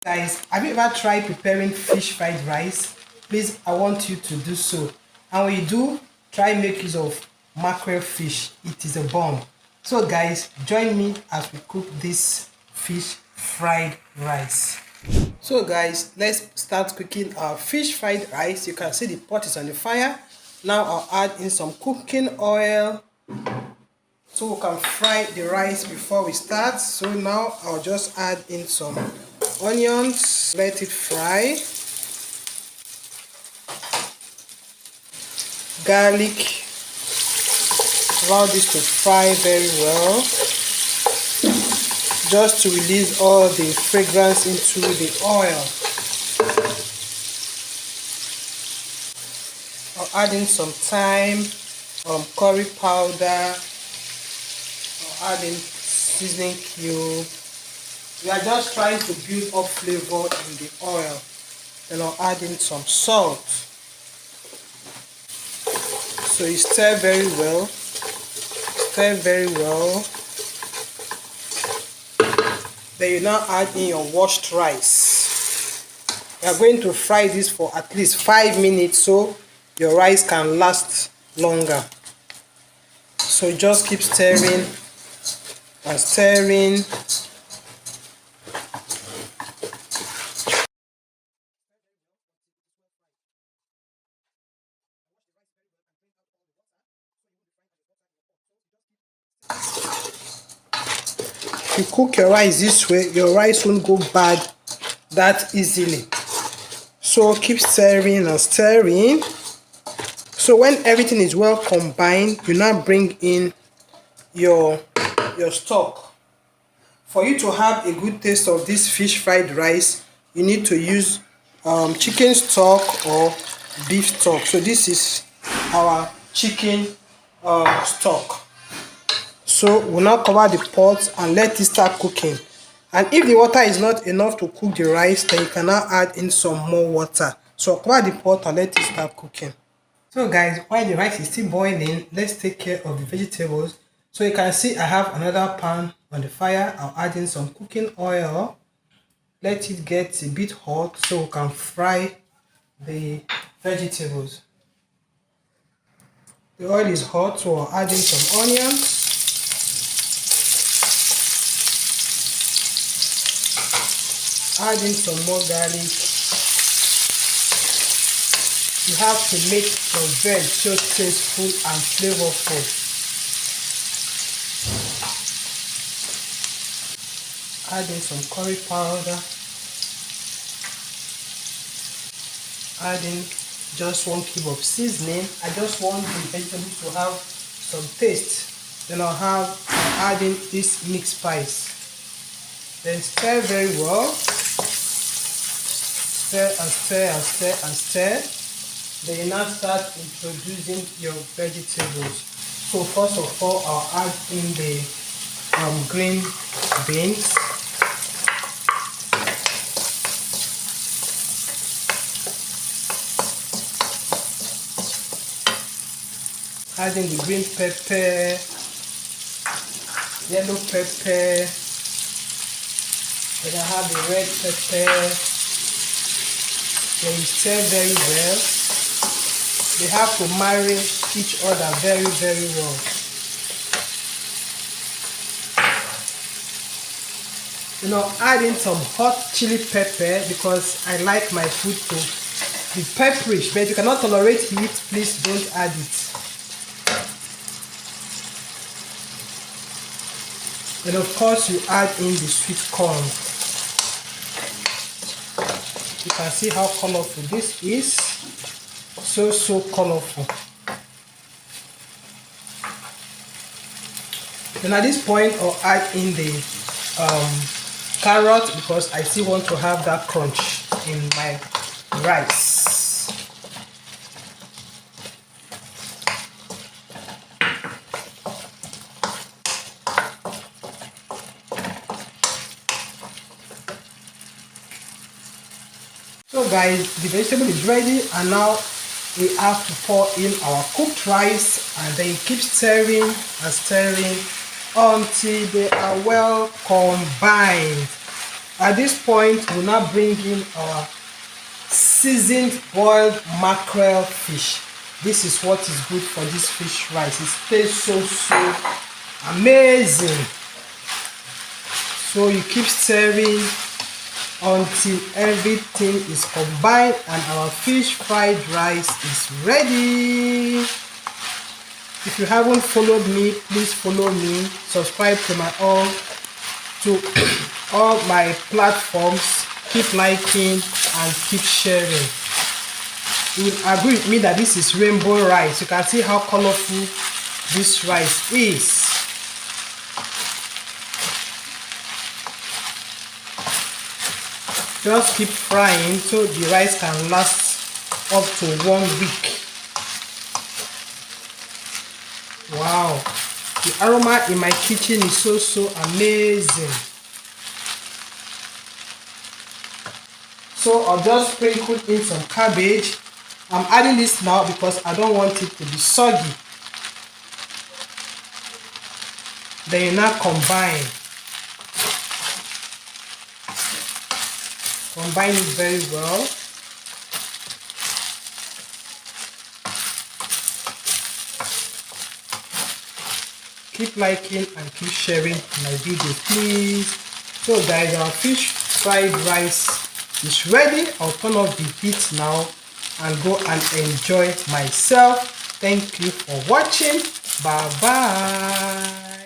Guys, have you ever tried preparing fish fried rice? Please, I want you to do so. And when you do, try make use of mackerel fish. It is a bomb. So guys, join me as we cook this fish fried rice. So guys, let's start cooking our fish fried rice. You can see the pot is on the fire. Now I'll add in some cooking oil so we can fry the rice before we start. So now I'll just add in some onions, let it fry, garlic, allow this to fry very well just to release all the fragrance into the oil. I'll add in some thyme, curry powder, I'll add in seasoning cube. We are just trying to build up flavor in the oil. Then I'll add in some salt. So you stir very well. Stir very well. Then you now add in your washed rice. You are going to fry this for at least 5 minutes so your rice can last longer. So just keep stirring and stirring. If you cook your rice this way, your rice won't go bad that easily. So keep stirring and stirring. So when everything is well combined, you now bring in your stock. For you to have a good taste of this fish fried rice, you need to use chicken stock or beef stock. So this is our chicken stock. So we'll now cover the pot and let it start cooking. And if the water is not enough to cook the rice, then you can now add in some more water. So cover the pot and let it start cooking. So guys, while the rice is still boiling, let's take care of the vegetables. So you can see I have another pan on the fire. I'll add in some cooking oil. Let it get a bit hot so we can fry the vegetables. The oil is hot, so I'll add in some onions. Add in some more garlic. You have to make your veg so tasteful and flavorful. Add in some curry powder. Add in just 1 cube of seasoning. I just want the vegetables to have some taste. Then I'll add in this mixed spice. Then stir very well. Stir and stir and stir and stir. Then you now start introducing your vegetables. So first of all, I'll add in the green beans. Add in the green pepper, yellow pepper, then I have the red pepper. Then you stir very well. They have to marry each other very, very well. You know, add in some hot chili pepper because I like my food to be pepperish. But if you cannot tolerate heat, please don't add it. And of course, you add in the sweet corn. You can see how colorful this is. So colorful. Then at this point, I'll add in the carrot because I still want to have that crunch in my rice. So guys, the vegetable is ready and now we have to pour in our cooked rice and then keep stirring and stirring until they are well combined. At this point, we'll now bring in our seasoned boiled mackerel fish. This is what is good for this fish rice. It tastes so amazing. So you keep stirring until everything is combined and our fish fried rice is ready. If you haven't followed me, please follow me. Subscribe to all my platforms. Keep liking and keep sharing. You will agree with me that this is rainbow rice. You can see how colorful this rice is. Just keep frying so the rice can last up to 1 week. Wow, the aroma in my kitchen is so amazing. So I'll just sprinkle in some cabbage. I'm adding this now because I don't want it to be soggy. Then you now combine. Combine it very well. Keep liking and keep sharing my video, please. So guys, our fish fried rice is ready. I'll turn off the heat now and go and enjoy myself. Thank you for watching. Bye bye.